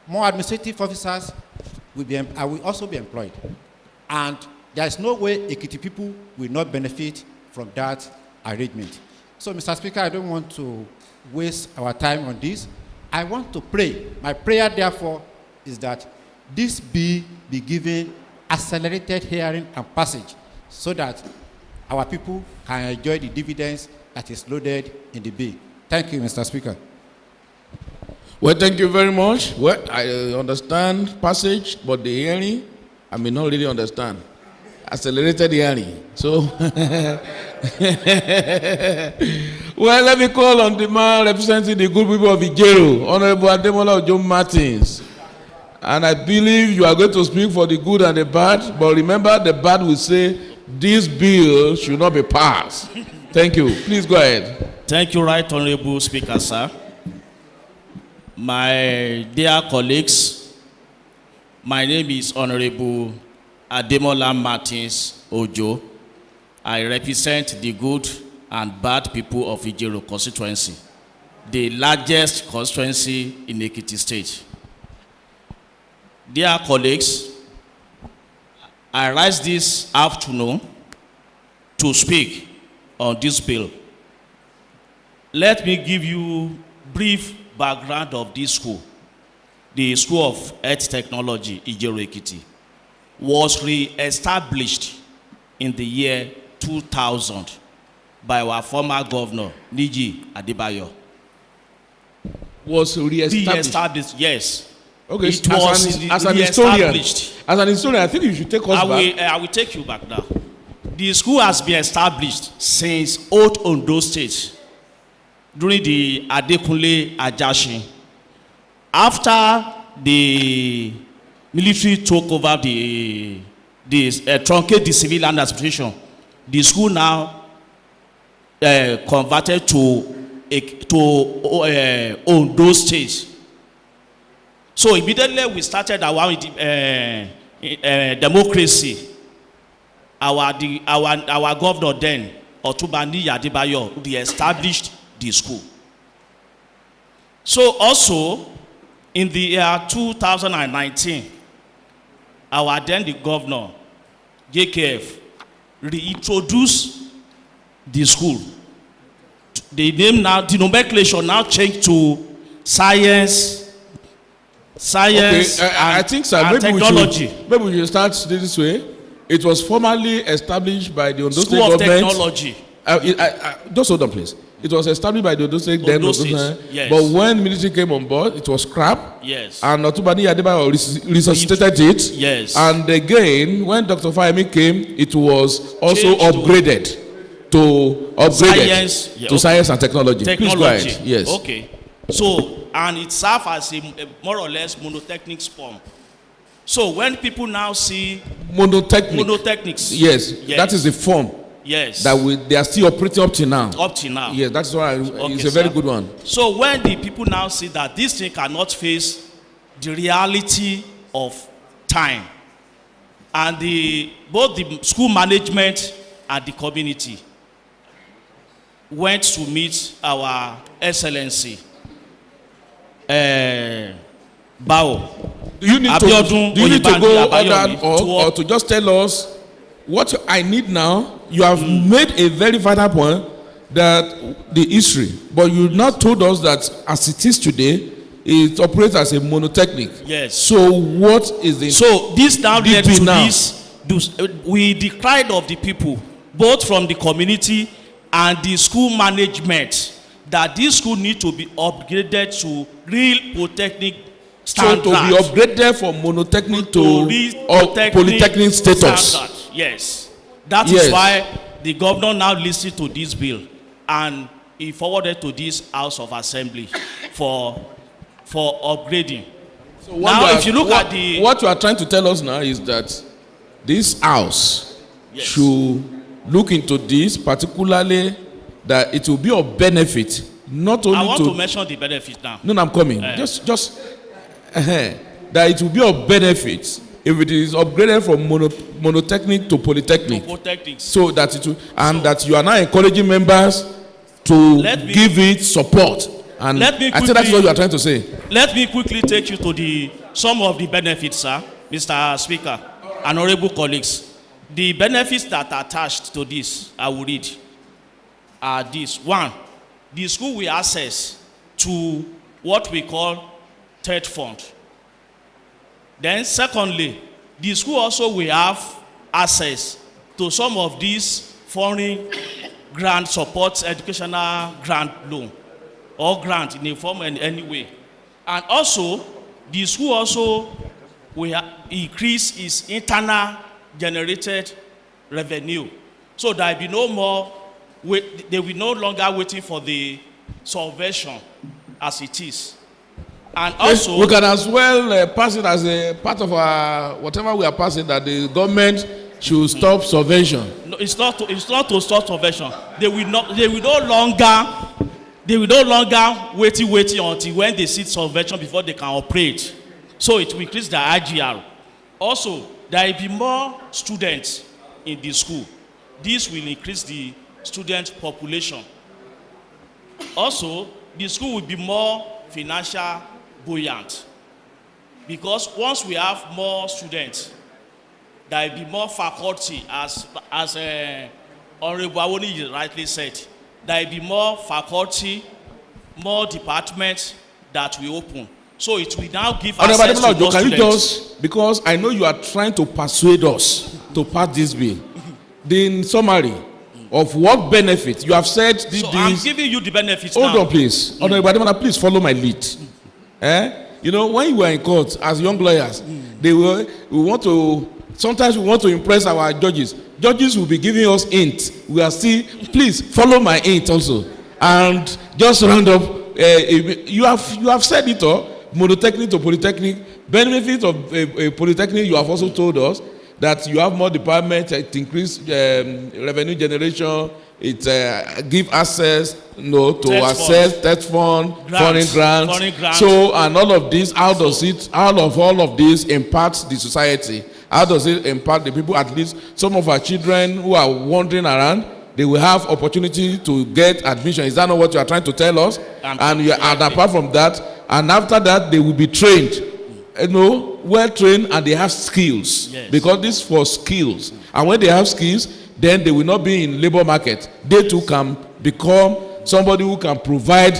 more administrative officers will also be employed. And There is no way Ekiti people will not benefit from that arrangement. So, Mr. Speaker, I don't want to waste our time on this. I want to pray. My prayer, therefore, is that this bill be given accelerated hearing and passage so that our people can enjoy the dividends that is loaded in the bill. Thank you, Mr. Speaker. Well, thank you very much. Well, I understand passage, but the hearing, I may not really understand. Accelerated hearing. So, well, let me call on the man representing the good people of Ijero, Honorable Ademola Ojo Martins. And I believe you are going to speak for the good and the bad, but remember the bad will say, this bill should not be passed. Thank you. Please go ahead. Thank you, Right Honorable Speaker, sir. My dear colleagues, my name is Honorable Ademola Martins Ojo. I represent the good and bad people of Ijero constituency, the largest constituency in Ekiti State. Dear colleagues, I rise this afternoon to speak on this bill. Let me give you brief background of this school. The School of Earth Technology, Ijero Ekiti, was re-established in the year 2000 by our former governor, Niji Adebayo. Was re-established? Yes. Okay, it was as an historian, I think you should take us back. I will take you back now. The school has been established since Old Ondo State during the Adekunle Ajashin. After the military took over the truncate the civil land administration, the school now converted to Ondo State. So immediately we started our democracy. Our governor then, Otubani Adebayo, re-established the school. So also in the year 2019, our then the governor, JKF, reintroduced the school. The name now, the nomenclature now changed to science. Okay, I think, sir, and technology. Maybe we should start this way. It was formally established by the Ondo State School of government. Technology. Just hold on, please. It was established by the Ondo State then. Yes. But when military came on board, it was scrapped. Yes. And Otubani Adebayo resuscitated it. Yes. And again, when Dr. Fahimi came, it was also upgraded to science and technology. Please go ahead. Yes. Okay. So, and it serves as a more or less monotechnic form. So when people now see monotechnics, yes, that is the form. Yes. That they are still operating up to now. Up to now. Yes, that's why it's a very good one. So when the people now see that this thing cannot face the reality of time, and both the school management and the community went to meet our excellency, Bao. Do you need to go or to just tell us what I need now? You have made a very vital point that the history, but you not told us that as it is today, it operates as a monotechnic. Yes. So what is the this now led to this? We decried of the people, both from the community and the school management, that this school need to be upgraded to real polytechnic standard. So to be upgraded from monotechnic to polytechnic status. Standard. Yes. That is why the governor now listened to this bill and he forwarded to this House of Assembly for upgrading. So now, if you look at what you are trying to tell us now is that this house should look into this, particularly that it will be of benefit, not only I want to mention the benefit now. No, I'm coming. Just that it will be of benefit if it is upgraded from monotechnic to polytechnic. So that it will, that you are now encouraging members to give it support. And I think that's what you are trying to say. Let me quickly take you to some of the benefits, sir, Mr. Speaker, and honorable colleagues. The benefits that are attached to this, I will read, are this. One, the school will access to what we call third fund. Then secondly, the school also will have access to some of these foreign grant support, educational grant loan, or grant in a form in any way. And also, the school also will increase its internal generated revenue. So there will be no more, they will no longer waiting for the subvention as it is. And also, we can as well pass it as a part of our, whatever we are passing, that the government should stop subvention. No, it's not to stop subvention. They will no longer waiting until when they see subvention before they can operate. So it will increase the IGR. Also, there will be more students in the school. This will increase the student population. Also, the school will be more financial buoyant, because once we have more students, there will be more faculty, as Honorable Awoni rightly said. There will be more faculty, more departments that we open. So it will now give access to more can students. you just, because I know you are trying to persuade us to pass this bill, the summary of what benefits you have said. So I'm giving you the benefits Hold now. on, please. Honorable Ademola, please follow my lead. You know, when you were in court as young lawyers, sometimes we want to impress our judges. Judges will be giving us hints. We are still, please follow my hint also. And just round up, you have said it all, monotechnic to polytechnic. Benefits of a polytechnic, you have also told us that you have more departments, it increase revenue generation, it give access to access test fund, foreign grants. So, and all of this, how of all of this impacts the society? How does it impact the people? At least some of our children who are wandering around, they will have opportunity to get admission. Is that not what you are trying to tell us? And apart from that, and after that, they will be trained. Well trained, and they have skills. Yes. Because this is for skills. And when they have skills, then they will not be in labor market. They too can become somebody who can provide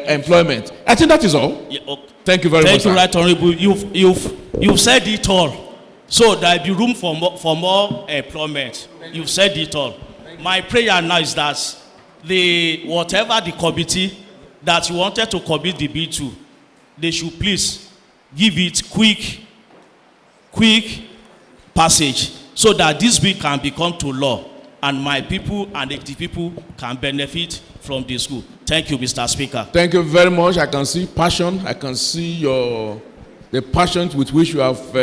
employment. I think that is all. Yeah, okay. Thank you very much. Thank you, Right Honorable. You've said it all. So there will be room for more employment. You've said it all. My prayer now is that whatever the committee that you wanted to commit the bill to, they should please give it quick passage, so that this bill can become to law, and my people and the people can benefit from the school. Thank you, Mr. Speaker. Thank you very much. I can see passion. I can see the passion with which you have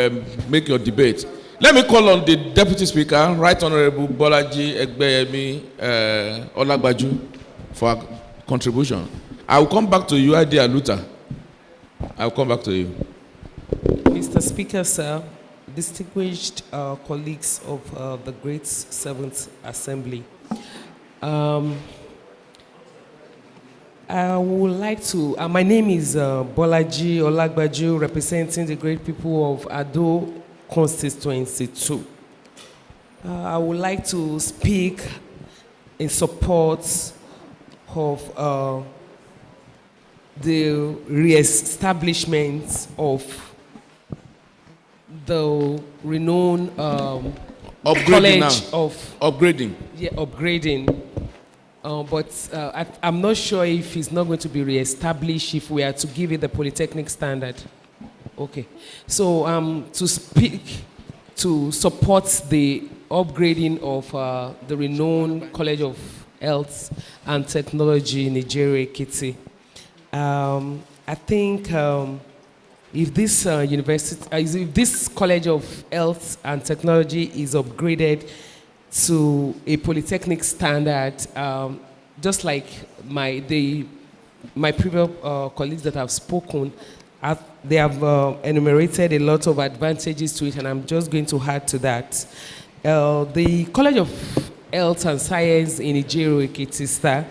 make your debate. Let me call on the Deputy Speaker, Right Honorable Bolaji Egbeyemi Olagbaju, for a contribution. I will come back to you, Idea Luther. I will come back to you. Mr. Speaker, sir, distinguished colleagues of the Great Seventh Assembly, I would like to, my name is Bolaji Olagbaju, representing the great people of Ado Constituency 2. I would like to speak in support of the re-establishment of the renowned college of upgrading. Yeah, upgrading. But I'm not sure if it's not going to be re-established if we are to give it the polytechnic standard. Okay. So to speak to support the upgrading of the renowned College of Health and Technology in Nigeria, Ekiti. I think if this if this College of Health and Technology is upgraded to a polytechnic standard, just like my previous colleagues that have spoken, they have enumerated a lot of advantages to it, and I'm just going to add to that. The College of Health and Science in Nigeria, Ekiti,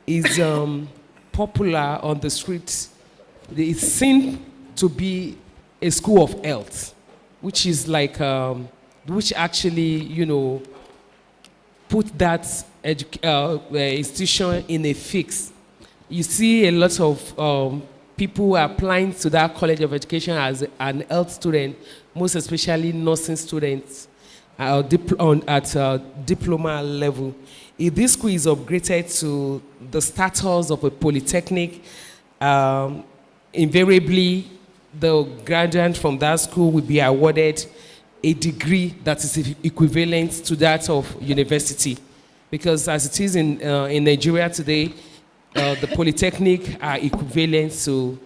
is popular on the streets. It's seen to be a school of health, which is like which actually, put that institution in a fix. You see a lot of people who are applying to that College of Education as an health student, most especially nursing students at diploma level. If this school is upgraded to the status of a polytechnic, invariably the graduate from that school will be awarded a degree that is equivalent to that of university. Because as it is in Nigeria today, the polytechnic are equivalent to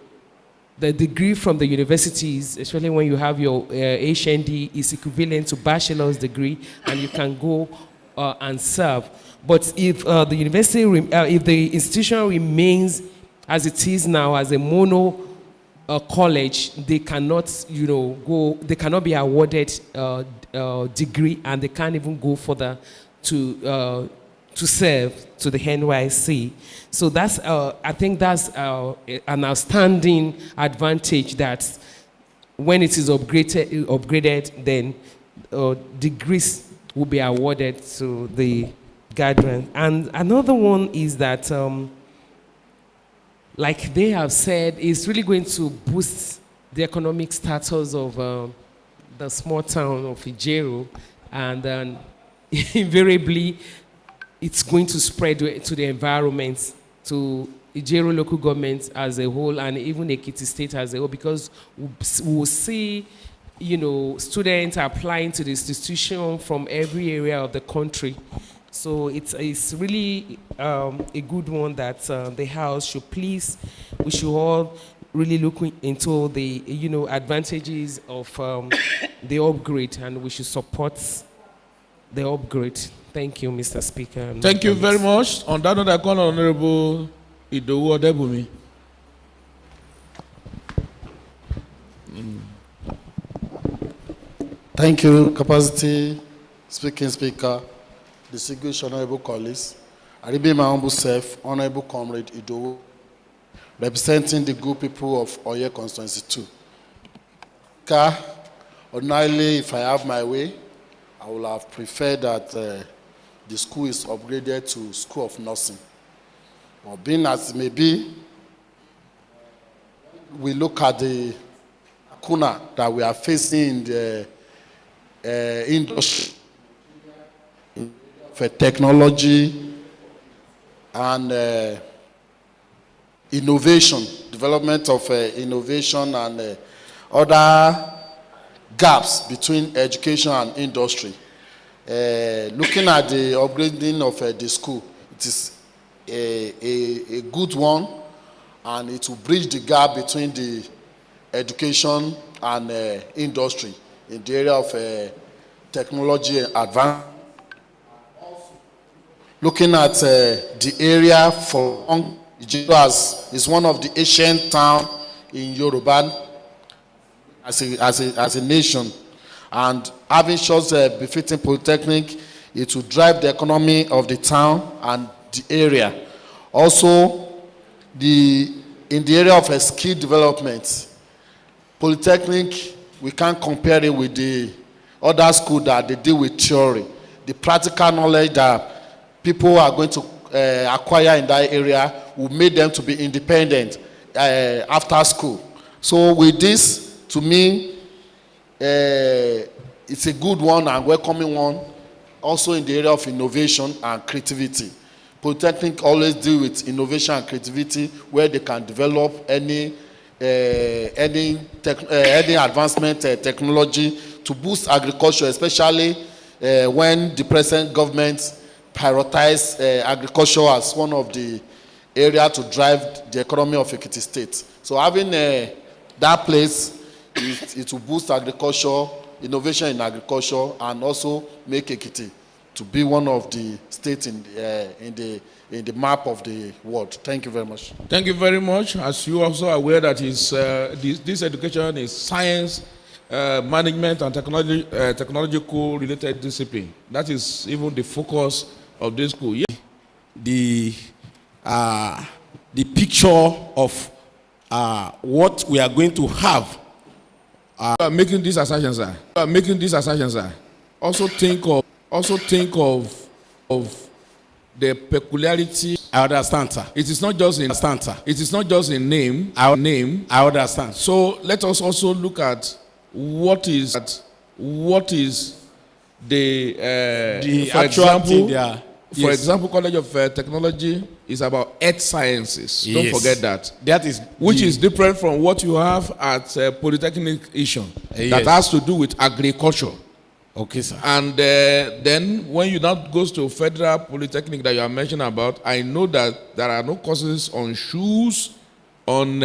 the degree from the universities, especially when you have your HND, is equivalent to bachelor's degree, and you can go and serve. But if the university, if the institution remains as it is now, as a mono college, they cannot, they cannot be awarded degree, and they can't even go further to serve to the NYC. So that's, I think that's an outstanding advantage, that when it is upgraded, then degrees will be awarded to the graduate. And another one is that, like they have said, it's really going to boost the economic status of the small town of Ijero, and then invariably it's going to spread to the environment, to Ijero local government as a whole, and even Ekiti State as a whole, because we'll see, students applying to the institution from every area of the country. So it's really a good one that the House should please, we should all really look into the advantages of the upgrade, and we should support the upgrade. Thank you, Mr. Speaker. Thank you very much. On that note, I call Honorable Idowu Odebumi. Thank you, Capacity Speaker, distinguished honorable colleagues. I repeat my humble self, Honorable Comrade Idowu, representing the good people of Oye Constituency 2. Ordinarily, if I have my way, I would have preferred that the school is upgraded to School of Nursing. But being as it may be, we look at the lacuna that we are facing in the industry for technology and innovation, development of innovation and other gaps between education and industry. Looking at the upgrading of the school, it is a good one, and it will bridge the gap between the education and industry in the area of technology advance. Looking at the area for Ijero is one of the ancient towns in Yoruba as a nation, and having such a befitting polytechnic, it will drive the economy of the town and the area. Also, in the area of skill development, polytechnic, we can't compare it with the other school that they deal with theory. The practical knowledge that people are going to acquire in that area will make them to be independent after school. So with this, to me, it's a good one and welcoming one, also in the area of innovation and creativity. Polytechnic always deal with innovation and creativity, where they can develop any advancement technology to boost agriculture, especially when the present government prioritize agriculture as one of the areas to drive the economy of Ekiti State. So having that place, it will boost agriculture, innovation in agriculture, and also make Ekiti to be one of the states in the map of the world. Thank you very much. Thank you very much. As you also are aware that this education is science, management, and technological related discipline. That is even the focus of this school. Yeah. The picture of what we are going to have. Making this assertion, sir. also think of the peculiarity. I understand, sir. It is not just in name. I understand. So let us also look at what is the for actual thing example, there. for example, College of Technology is about earth sciences. Don't Yes. forget that. That is Which is different from what you have at Polytechnic Ishan. That Yes. has to do with agriculture. Okay, sir. And then when you now goes to Federal Polytechnic that you are mentioning about, I know that there are no courses on shoes, on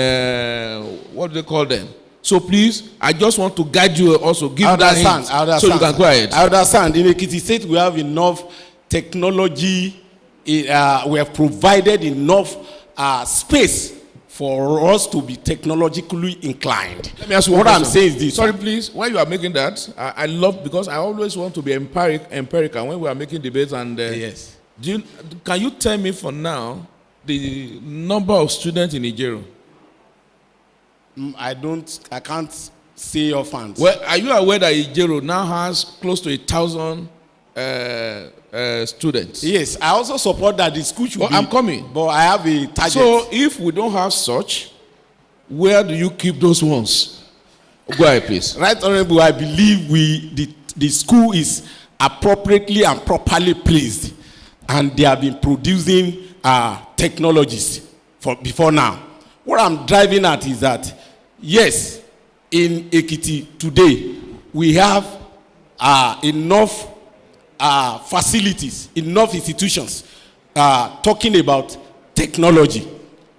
what do they call them? So please, I just want to guide you also. Give that hint so you can go ahead. I understand. In Ekiti State, we have enough technology. We have provided enough space for us to be technologically inclined. Let me ask you what one I'm question. saying is this. Sorry, please. While you are making that, I love, because I always want to be empirical when we are making debates. And yes. Can you tell me for now the number of students in Ijero? I can't say offhand. Well, are you aware that Ijero now has close to 1,000 students? Yes, I also support that the school should be. I'm coming. But I have a target. So if we don't have such, where do you keep those ones? Go ahead, please. Right, Honorable, I believe the school is appropriately and properly placed, and they have been producing technologies before now. What I'm driving at is that, yes, in Ekiti today, we have enough facilities, enough institutions talking about technology.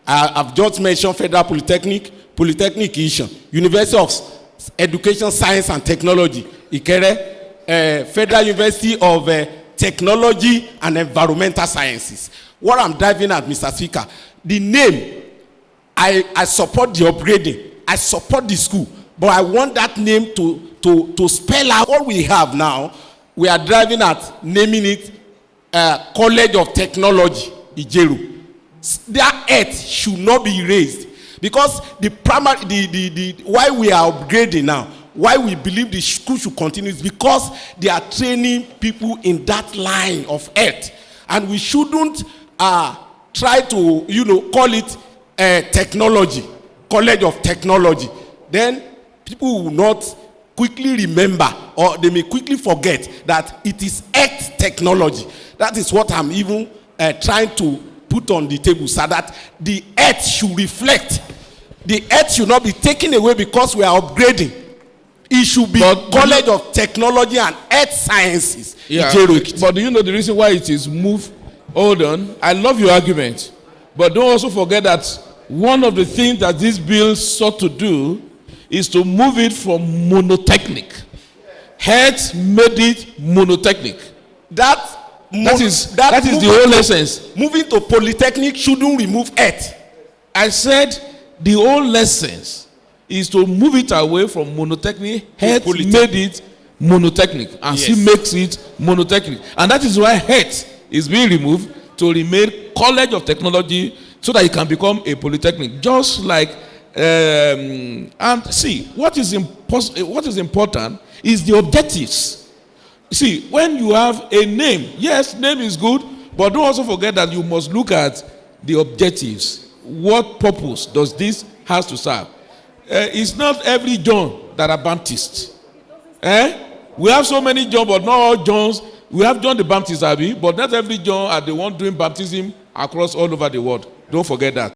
I've just mentioned Federal Polytechnic Ishan, University of Education, Science and Technology, Ikere, Federal University of Technology and Environmental Sciences. What I'm driving at, Mr. Speaker, the name, I support the upgrading, I support the school, but I want that name to spell out what we have now. We are driving at naming it College of Technology, Ijeru. That earth should not be erased, because the why we are upgrading now, why we believe the school should continue, is because they are training people in that line of earth, and we shouldn't try to call it technology, College of Technology. Then people will not quickly remember, or they may quickly forget that it is earth technology. That is what I'm even trying to put on the table, so that the earth should reflect. The earth should not be taken away because we are upgrading. It should be College of Technology and Earth Sciences. Yeah, but do you know the reason why it is moved? Hold on. I love your argument. But don't also forget that one of the things that this bill sought to do is to move it from monotechnic. Heads made it monotechnic. That is the whole essence. Moving to polytechnic shouldn't remove earth. I said the whole essence is to move it away from monotechnic. Heads made it monotechnic, and she makes it monotechnic. And that is why heads is being removed to remain College of Technology, so that it can become a polytechnic. Just like and see, what is important is the objectives. See, when you have a name, yes, name is good, but don't also forget that you must look at the objectives. What purpose does this has to serve? It's not every John that are Baptist. We have so many John, but not all Johns. We have John the Baptist, but not every John are the one doing baptism across all over the world. Don't forget that.